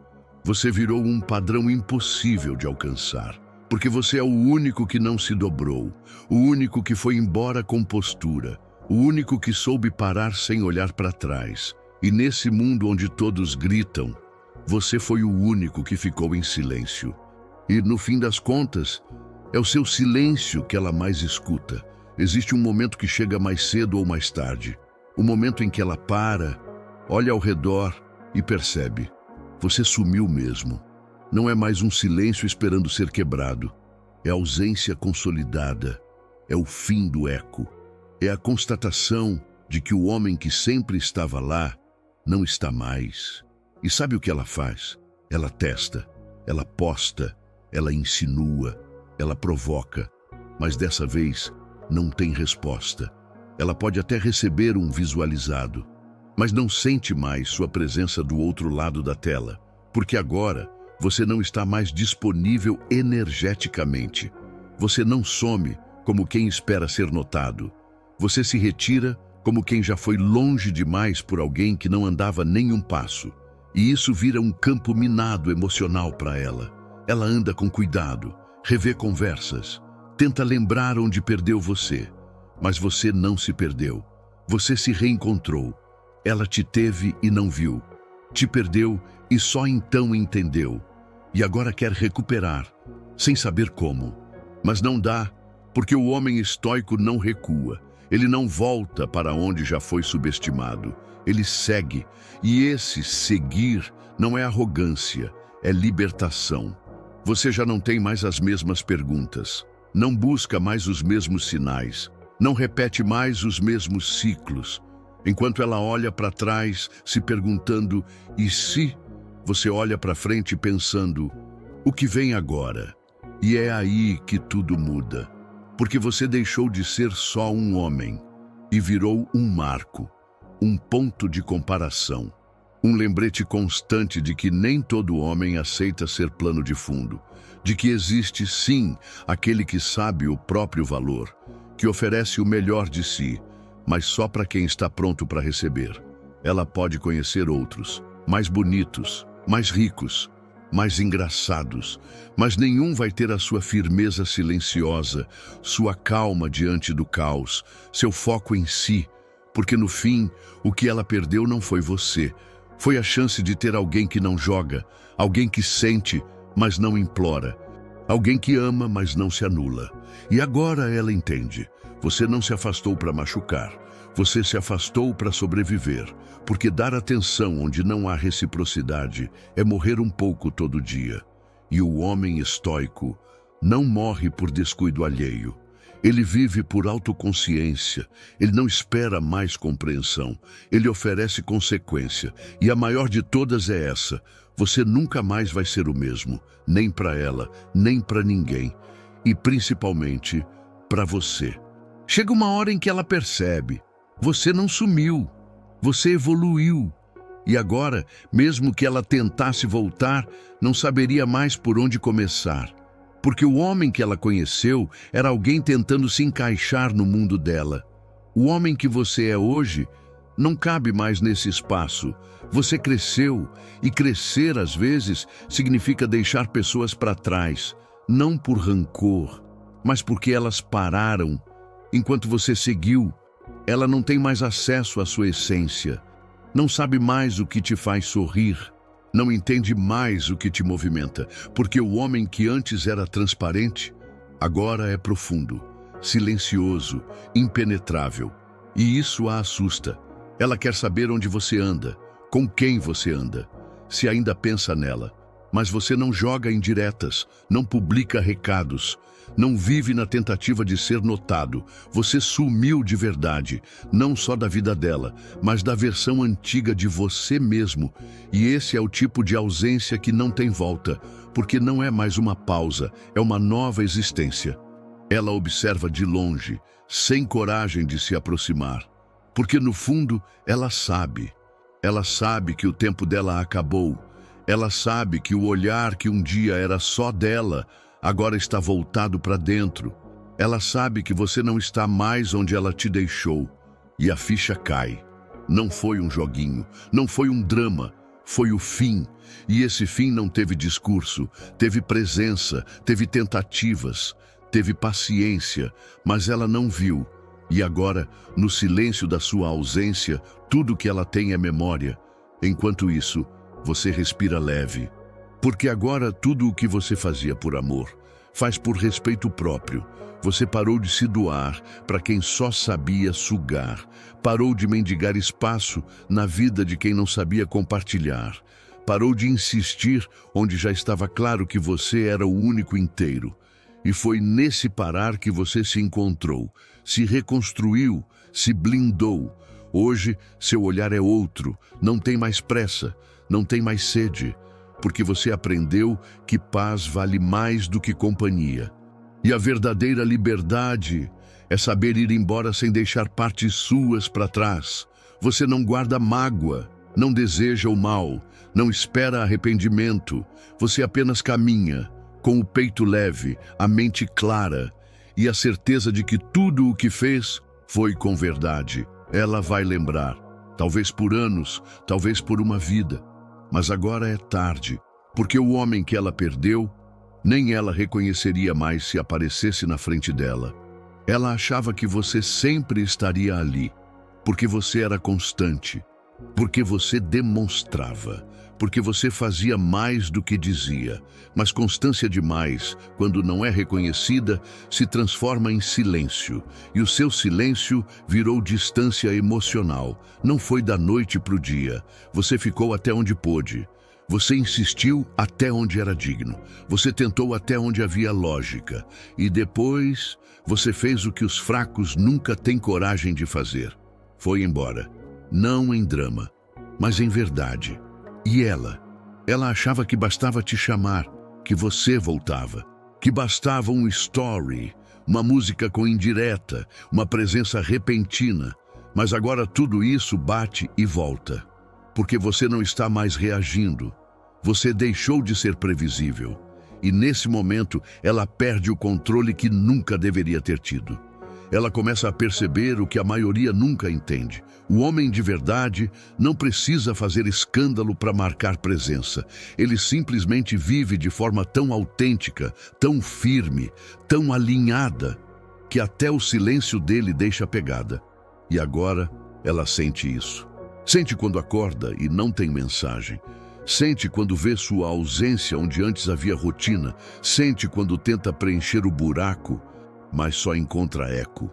Você virou um padrão impossível de alcançar. Porque você é o único que não se dobrou, o único que foi embora com postura, o único que soube parar sem olhar para trás. E nesse mundo onde todos gritam, você foi o único que ficou em silêncio. E, no fim das contas, é o seu silêncio que ela mais escuta. Existe um momento que chega mais cedo ou mais tarde. O momento em que ela para, olha ao redor e percebe. Você sumiu mesmo. Não é mais um silêncio esperando ser quebrado. É ausência consolidada. É o fim do eco. É a constatação de que o homem que sempre estava lá não está mais. E sabe o que ela faz? Ela testa, ela posta, ela insinua, ela provoca. Mas dessa vez não tem resposta. Ela pode até receber um visualizado, mas não sente mais sua presença do outro lado da tela, porque agora você não está mais disponível energeticamente. Você não some como quem espera ser notado. Você se retira como quem já foi longe demais por alguém que não andava nem um passo. E isso vira um campo minado emocional para ela. Ela anda com cuidado, revê conversas, tenta lembrar onde perdeu você. Mas você não se perdeu. Você se reencontrou. Ela te teve e não viu. Te perdeu e só então entendeu. E agora quer recuperar, sem saber como. Mas não dá, porque o homem estoico não recua. Ele não volta para onde já foi subestimado. Ele segue. E esse seguir não é arrogância, é libertação. Você já não tem mais as mesmas perguntas. Não busca mais os mesmos sinais. Não repete mais os mesmos ciclos. Enquanto ela olha para trás, se perguntando, e se? Você olha para frente pensando, o que vem agora? E é aí que tudo muda. Porque você deixou de ser só um homem e virou um marco, um ponto de comparação. Um lembrete constante de que nem todo homem aceita ser plano de fundo. De que existe, sim, aquele que sabe o próprio valor, que oferece o melhor de si, mas só para quem está pronto para receber. Ela pode conhecer outros, mais bonitos, mais ricos, mais engraçados, mas nenhum vai ter a sua firmeza silenciosa, sua calma diante do caos, seu foco em si, porque no fim, o que ela perdeu não foi você, foi a chance de ter alguém que não joga, alguém que sente, mas não implora, alguém que ama, mas não se anula. E agora ela entende. Você não se afastou para machucar. Você se afastou para sobreviver. Porque dar atenção onde não há reciprocidade é morrer um pouco todo dia. E o homem estoico não morre por descuido alheio. Ele vive por autoconsciência. Ele não espera mais compreensão. Ele oferece consequência. E a maior de todas é essa. Você nunca mais vai ser o mesmo. Nem para ela, nem para ninguém. E principalmente para você. Chega uma hora em que ela percebe. Você não sumiu. Você evoluiu. E agora, mesmo que ela tentasse voltar, não saberia mais por onde começar. Porque o homem que ela conheceu era alguém tentando se encaixar no mundo dela. O homem que você é hoje não cabe mais nesse espaço. Você cresceu, e crescer, às vezes, significa deixar pessoas para trás, não por rancor, mas porque elas pararam. Enquanto você seguiu, ela não tem mais acesso à sua essência, não sabe mais o que te faz sorrir, não entende mais o que te movimenta, porque o homem que antes era transparente, agora é profundo, silencioso, impenetrável. E isso a assusta. Ela quer saber onde você anda, com quem você anda, se ainda pensa nela. Mas você não joga indiretas, não publica recados, não vive na tentativa de ser notado. Você sumiu de verdade, não só da vida dela, mas da versão antiga de você mesmo. E esse é o tipo de ausência que não tem volta, porque não é mais uma pausa, é uma nova existência. Ela observa de longe, sem coragem de se aproximar, porque no fundo ela sabe. Ela sabe que o tempo dela acabou. Ela sabe que o olhar que um dia era só dela, agora está voltado para dentro. Ela sabe que você não está mais onde ela te deixou. E a ficha cai. Não foi um joguinho, não foi um drama, foi o fim. E esse fim não teve discurso, teve presença, teve tentativas, teve paciência, mas ela não viu. E agora, no silêncio da sua ausência, tudo que ela tem é memória. Enquanto isso, você respira leve. Porque agora tudo o que você fazia por amor, faz por respeito próprio. Você parou de se doar para quem só sabia sugar. Parou de mendigar espaço na vida de quem não sabia compartilhar. Parou de insistir onde já estava claro que você era o único inteiro. E foi nesse parar que você se encontrou, se reconstruiu, se blindou. Hoje, seu olhar é outro, não tem mais pressa, não tem mais sede, porque você aprendeu que paz vale mais do que companhia. E a verdadeira liberdade é saber ir embora sem deixar partes suas para trás. Você não guarda mágoa, não deseja o mal, não espera arrependimento, você apenas caminha, com o peito leve, a mente clara e a certeza de que tudo o que fez foi com verdade. Ela vai lembrar, talvez por anos, talvez por uma vida. Mas agora é tarde, porque o homem que ela perdeu Nem ela reconheceria mais se aparecesse na frente dela. Ela achava que você sempre estaria ali, porque você era constante, porque você demonstrava, porque você fazia mais do que dizia. Mas constância demais, quando não é reconhecida, se transforma em silêncio. E o seu silêncio virou distância emocional. Não foi da noite para o dia. Você ficou até onde pôde. Você insistiu até onde era digno. Você tentou até onde havia lógica. E depois, você fez o que os fracos nunca têm coragem de fazer. Foi embora. Não em drama, mas em verdade. E ela achava que bastava te chamar, que você voltava, que bastava um story, uma música com indireta, uma presença repentina. Mas agora tudo isso bate e volta, porque você não está mais reagindo. Você deixou de ser previsível. E nesse momento, ela perde o controle que nunca deveria ter tido. Ela começa a perceber o que a maioria nunca entende. O homem de verdade não precisa fazer escândalo para marcar presença. Ele simplesmente vive de forma tão autêntica, tão firme, tão alinhada, que até o silêncio dele deixa pegada. E agora ela sente isso. Sente quando acorda e não tem mensagem. Sente quando vê sua ausência onde antes havia rotina. Sente quando tenta preencher o buraco, mas só encontra eco.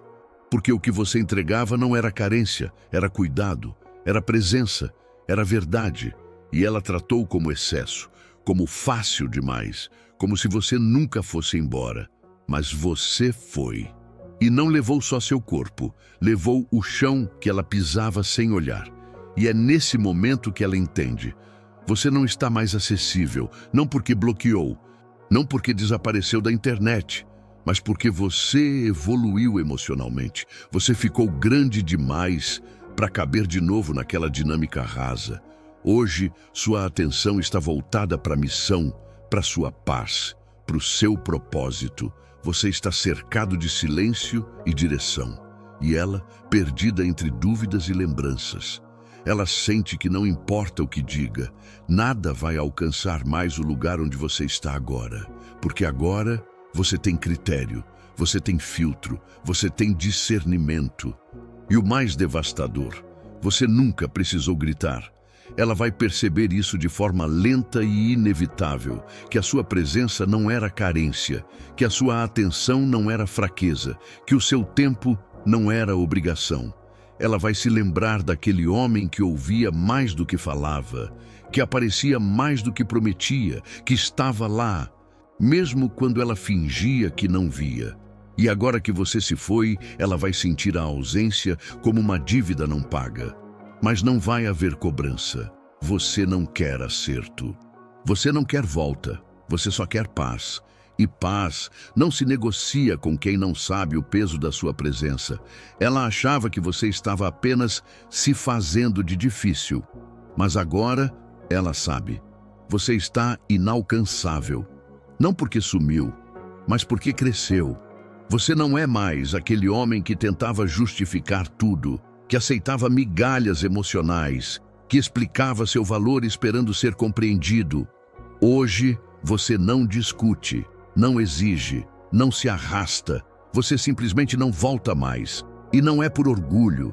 Porque o que você entregava não era carência, era cuidado, era presença, era verdade. E ela tratou como excesso, como fácil demais, como se você nunca fosse embora. Mas você foi. E não levou só seu corpo, levou o chão que ela pisava sem olhar. E é nesse momento que ela entende. Você não está mais acessível, não porque bloqueou, não porque desapareceu da internet, mas porque você evoluiu emocionalmente. Você ficou grande demais para caber de novo naquela dinâmica rasa. Hoje, sua atenção está voltada para a missão, para sua paz, para o seu propósito. Você está cercado de silêncio e direção. E ela, perdida entre dúvidas e lembranças. Ela sente que não importa o que diga, nada vai alcançar mais o lugar onde você está agora. Porque agora você tem critério, você tem filtro, você tem discernimento. E o mais devastador, você nunca precisou gritar. Ela vai perceber isso de forma lenta e inevitável, que a sua presença não era carência, que a sua atenção não era fraqueza, que o seu tempo não era obrigação. Ela vai se lembrar daquele homem que ouvia mais do que falava, que aparecia mais do que prometia, que estava lá, mesmo quando ela fingia que não via. E agora que você se foi, ela vai sentir a ausência como uma dívida não paga. Mas não vai haver cobrança. Você não quer acerto. Você não quer volta. Você só quer paz. E paz não se negocia com quem não sabe o peso da sua presença. Ela achava que você estava apenas se fazendo de difícil. Mas agora, ela sabe. Você está inalcançável. Não porque sumiu, mas porque cresceu. Você não é mais aquele homem que tentava justificar tudo, que aceitava migalhas emocionais, que explicava seu valor esperando ser compreendido. Hoje, você não discute, não exige, não se arrasta. Você simplesmente não volta mais. E não é por orgulho,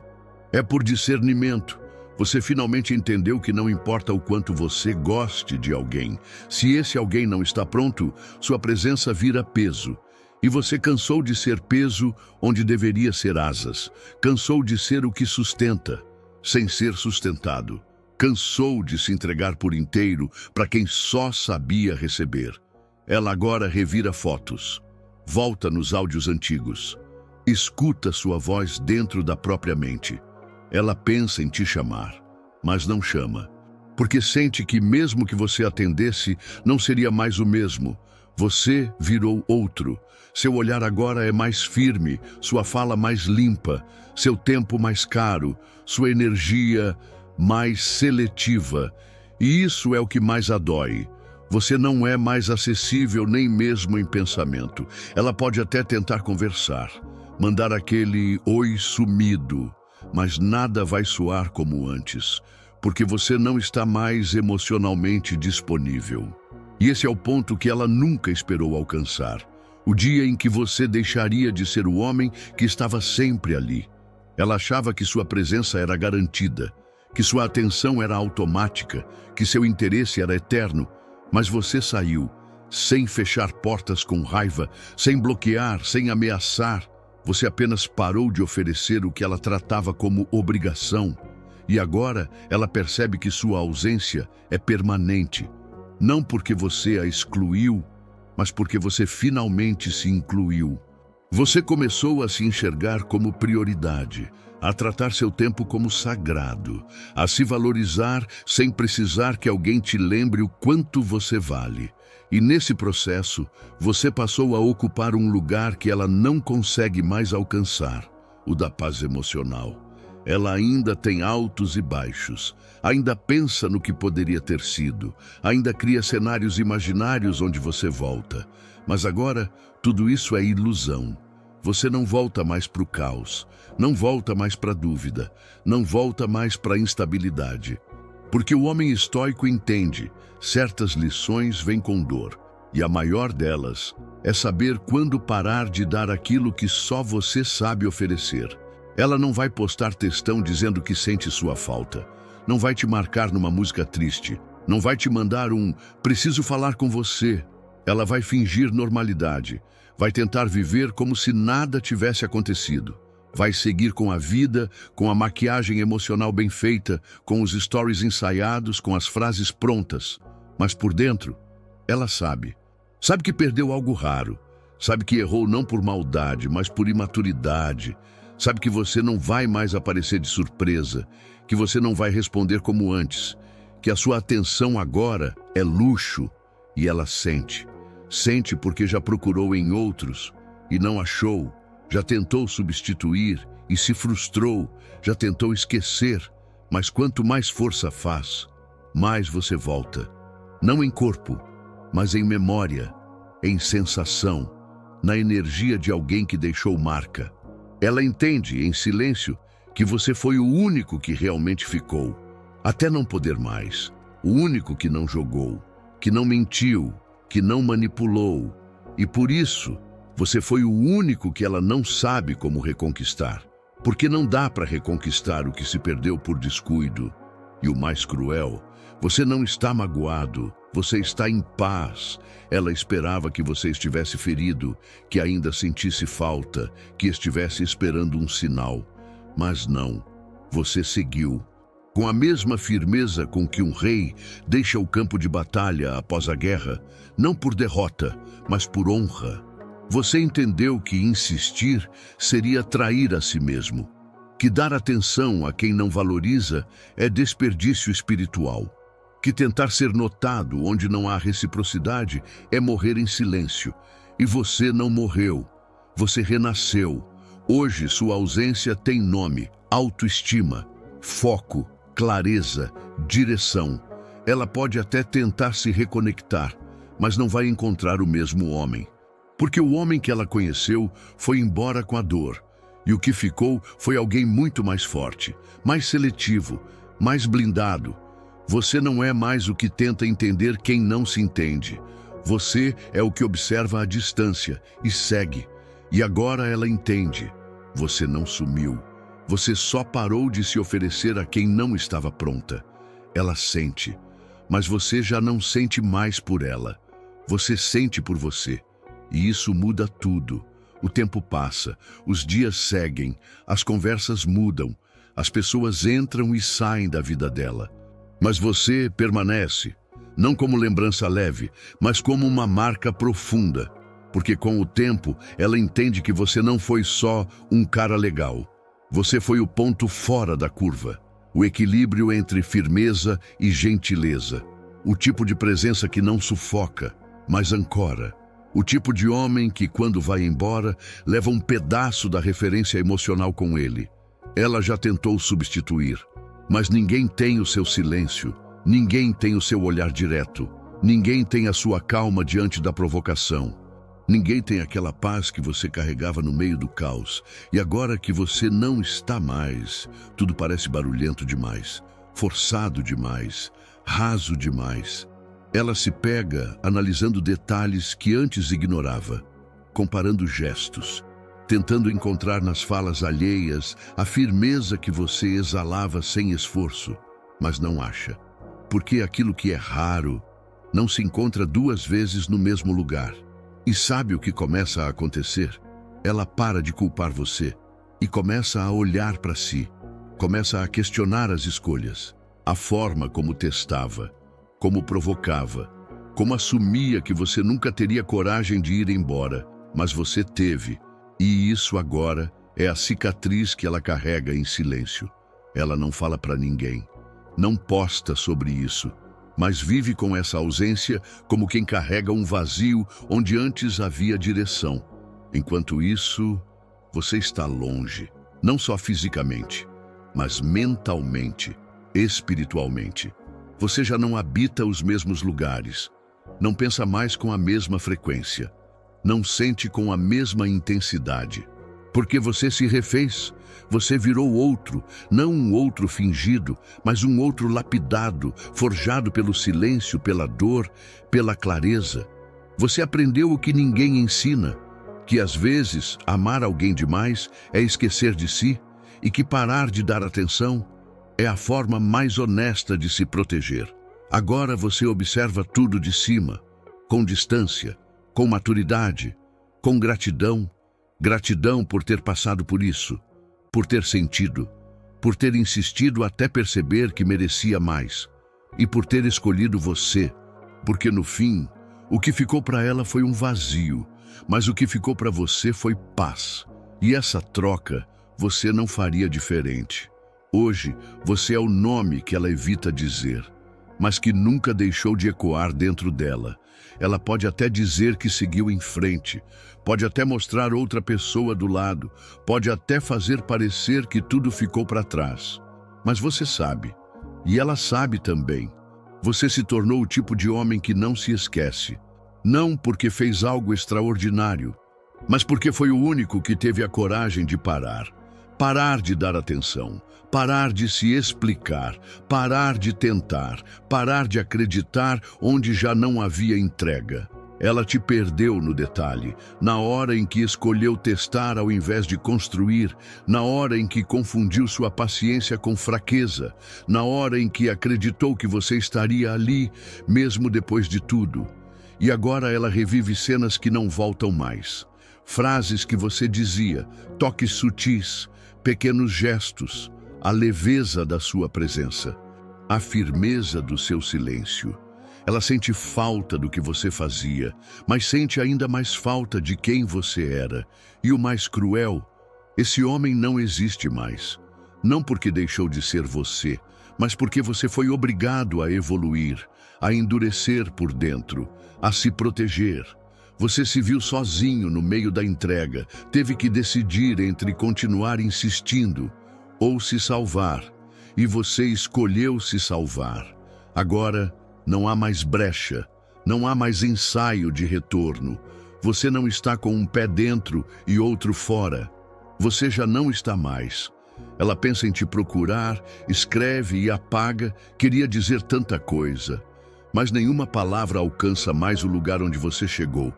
é por discernimento. Você finalmente entendeu que não importa o quanto você goste de alguém. Se esse alguém não está pronto, sua presença vira peso. E você cansou de ser peso onde deveria ser asas. Cansou de ser o que sustenta, sem ser sustentado. Cansou de se entregar por inteiro para quem só sabia receber. Ela agora revira fotos. Volta nos áudios antigos. Escuta sua voz dentro da própria mente. Ela pensa em te chamar, mas não chama. Porque sente que mesmo que você atendesse, não seria mais o mesmo. Você virou outro. Seu olhar agora é mais firme, sua fala mais limpa, seu tempo mais caro, sua energia mais seletiva. E isso é o que mais a dói. Você não é mais acessível nem mesmo em pensamento. Ela pode até tentar conversar, mandar aquele oi sumido, mas nada vai soar como antes, porque você não está mais emocionalmente disponível. E esse é o ponto que ela nunca esperou alcançar. O dia em que você deixaria de ser o homem que estava sempre ali. Ela achava que sua presença era garantida, que sua atenção era automática, que seu interesse era eterno, mas você saiu, sem fechar portas com raiva, sem bloquear, sem ameaçar. Você apenas parou de oferecer o que ela tratava como obrigação. E agora ela percebe que sua ausência é permanente. Não porque você a excluiu, mas porque você finalmente se incluiu. Você começou a se enxergar como prioridade, a tratar seu tempo como sagrado, a se valorizar sem precisar que alguém te lembre o quanto você vale. E nesse processo, você passou a ocupar um lugar que ela não consegue mais alcançar, o da paz emocional. Ela ainda tem altos e baixos, ainda pensa no que poderia ter sido, ainda cria cenários imaginários onde você volta. Mas agora, tudo isso é ilusão. Você não volta mais para o caos, não volta mais para a dúvida, não volta mais para a instabilidade. Porque o homem estoico entende, certas lições vêm com dor, e a maior delas é saber quando parar de dar aquilo que só você sabe oferecer. Ela não vai postar textão dizendo que sente sua falta, não vai te marcar numa música triste, não vai te mandar um "preciso falar com você". Ela vai fingir normalidade, vai tentar viver como se nada tivesse acontecido. Vai seguir com a vida, com a maquiagem emocional bem feita, com os stories ensaiados, com as frases prontas. Mas por dentro, ela sabe. Sabe que perdeu algo raro. Sabe que errou não por maldade, mas por imaturidade. Sabe que você não vai mais aparecer de surpresa, que você não vai responder como antes, que a sua atenção agora é luxo. E ela sente. Sente porque já procurou em outros e não achou. Já tentou substituir e se frustrou, já tentou esquecer, mas quanto mais força faz, mais você volta. Não em corpo, mas em memória, em sensação, na energia de alguém que deixou marca. Ela entende, em silêncio, que você foi o único que realmente ficou, até não poder mais, o único que não jogou, que não mentiu, que não manipulou, e por isso, você foi o único que ela não sabe como reconquistar, porque não dá para reconquistar o que se perdeu por descuido. E o mais cruel, você não está magoado, você está em paz. Ela esperava que você estivesse ferido, que ainda sentisse falta, que estivesse esperando um sinal. Mas não, você seguiu. Com a mesma firmeza com que um rei deixa o campo de batalha após a guerra, não por derrota, mas por honra. Você entendeu que insistir seria trair a si mesmo, que dar atenção a quem não valoriza é desperdício espiritual, que tentar ser notado onde não há reciprocidade é morrer em silêncio. E você não morreu, você renasceu. Hoje sua ausência tem nome: autoestima, foco, clareza, direção. Ela pode até tentar se reconectar, mas não vai encontrar o mesmo homem. Porque o homem que ela conheceu foi embora com a dor, e o que ficou foi alguém muito mais forte, mais seletivo, mais blindado. Você não é mais o que tenta entender quem não se entende. Você é o que observa à distância e segue. E agora ela entende. Você não sumiu. Você só parou de se oferecer a quem não estava pronta. Ela sente, mas você já não sente mais por ela. Você sente por você. E isso muda tudo. O tempo passa, os dias seguem, as conversas mudam, as pessoas entram e saem da vida dela. Mas você permanece, não como lembrança leve, mas como uma marca profunda. Porque com o tempo, ela entende que você não foi só um cara legal. Você foi o ponto fora da curva. O equilíbrio entre firmeza e gentileza. O tipo de presença que não sufoca, mas ancora. O tipo de homem que, quando vai embora, leva um pedaço da referência emocional com ele. Ela já tentou substituir, mas ninguém tem o seu silêncio, ninguém tem o seu olhar direto, ninguém tem a sua calma diante da provocação. Ninguém tem aquela paz que você carregava no meio do caos. E agora que você não está mais, tudo parece barulhento demais, forçado demais, raso demais. Ela se pega analisando detalhes que antes ignorava, comparando gestos, tentando encontrar nas falas alheias a firmeza que você exalava sem esforço, mas não acha. Porque aquilo que é raro não se encontra duas vezes no mesmo lugar. E sabe o que começa a acontecer? Ela para de culpar você e começa a olhar para si, começa a questionar as escolhas, a forma como testava, como provocava, como assumia que você nunca teria coragem de ir embora, mas você teve. E isso agora é a cicatriz que ela carrega em silêncio. Ela não fala para ninguém, não posta sobre isso, mas vive com essa ausência como quem carrega um vazio onde antes havia direção. Enquanto isso, você está longe, não só fisicamente, mas mentalmente, espiritualmente. Você já não habita os mesmos lugares, não pensa mais com a mesma frequência, não sente com a mesma intensidade. Porque você se refez, você virou outro, não um outro fingido, mas um outro lapidado, forjado pelo silêncio, pela dor, pela clareza. Você aprendeu o que ninguém ensina, que às vezes amar alguém demais é esquecer de si e que parar de dar atenção é a forma mais honesta de se proteger. Agora você observa tudo de cima, com distância, com maturidade, com gratidão. Gratidão por ter passado por isso, por ter sentido, por ter insistido até perceber que merecia mais e por ter escolhido você, porque no fim, o que ficou para ela foi um vazio, mas o que ficou para você foi paz. E essa troca você não faria diferente. Hoje, você é o nome que ela evita dizer, mas que nunca deixou de ecoar dentro dela. Ela pode até dizer que seguiu em frente, pode até mostrar outra pessoa do lado, pode até fazer parecer que tudo ficou para trás. Mas você sabe, e ela sabe também. Você se tornou o tipo de homem que não se esquece. Não porque fez algo extraordinário, mas porque foi o único que teve a coragem de parar. Parar de dar atenção, parar de se explicar, parar de tentar, parar de acreditar onde já não havia entrega. Ela te perdeu no detalhe, na hora em que escolheu testar ao invés de construir, na hora em que confundiu sua paciência com fraqueza, na hora em que acreditou que você estaria ali, mesmo depois de tudo. E agora ela revive cenas que não voltam mais. Frases que você dizia, toques sutis, pequenos gestos, a leveza da sua presença, a firmeza do seu silêncio. Ela sente falta do que você fazia, mas sente ainda mais falta de quem você era. E o mais cruel, esse homem não existe mais. Não porque deixou de ser você, mas porque você foi obrigado a evoluir, a endurecer por dentro, a se proteger. Você se viu sozinho no meio da entrega, teve que decidir entre continuar insistindo ou se salvar, e você escolheu se salvar. Agora, não há mais brecha, não há mais ensaio de retorno. Você não está com um pé dentro e outro fora. Você já não está mais. Ela pensa em te procurar, escreve e apaga, queria dizer tanta coisa. Mas nenhuma palavra alcança mais o lugar onde você chegou,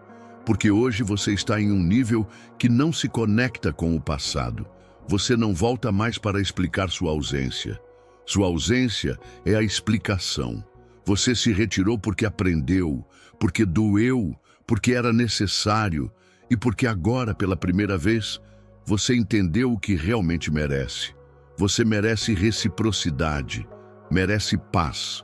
porque hoje você está em um nível que não se conecta com o passado. Você não volta mais para explicar sua ausência. Sua ausência é a explicação. Você se retirou porque aprendeu, porque doeu, porque era necessário e porque agora, pela primeira vez, você entendeu o que realmente merece. Você merece reciprocidade, merece paz,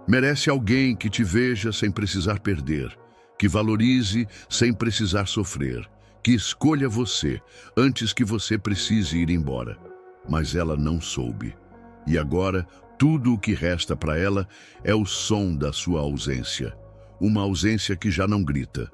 merece alguém que te veja sem precisar perder, que valorize sem precisar sofrer, que escolha você antes que você precise ir embora. Mas ela não soube. E agora, tudo o que resta para ela é o som da sua ausência. Uma ausência que já não grita,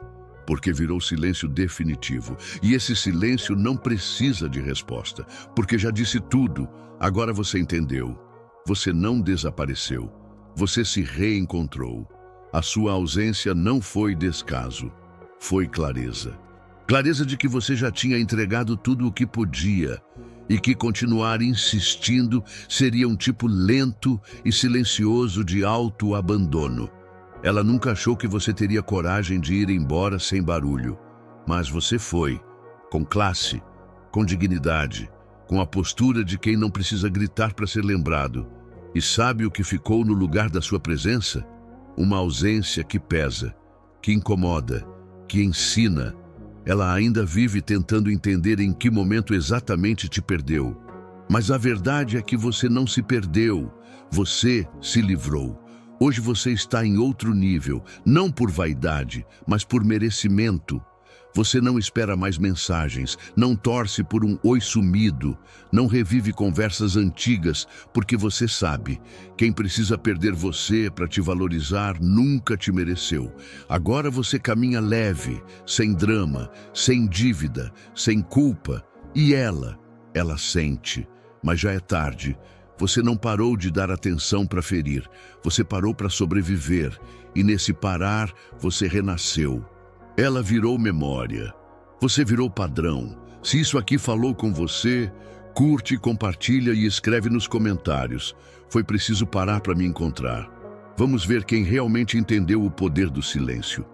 porque virou silêncio definitivo. E esse silêncio não precisa de resposta, porque já disse tudo. Agora você entendeu. Você não desapareceu. Você se reencontrou. A sua ausência não foi descaso, foi clareza. Clareza de que você já tinha entregado tudo o que podia e que continuar insistindo seria um tipo lento e silencioso de autoabandono. Ela nunca achou que você teria coragem de ir embora sem barulho. Mas você foi, com classe, com dignidade, com a postura de quem não precisa gritar para ser lembrado. E sabe o que ficou no lugar da sua presença? Uma ausência que pesa, que incomoda, que ensina. Ela ainda vive tentando entender em que momento exatamente te perdeu. Mas a verdade é que você não se perdeu, você se livrou. Hoje você está em outro nível, não por vaidade, mas por merecimento. Você não espera mais mensagens, não torce por um oi sumido, não revive conversas antigas, porque você sabe, quem precisa perder você para te valorizar nunca te mereceu. Agora você caminha leve, sem drama, sem dívida, sem culpa, e ela sente, mas já é tarde. Você não parou de dar atenção para ferir, você parou para sobreviver, e nesse parar você renasceu. Ela virou memória. Você virou padrão. Se isso aqui falou com você, curte, compartilha e escreve nos comentários. Foi preciso parar para me encontrar. Vamos ver quem realmente entendeu o poder do silêncio.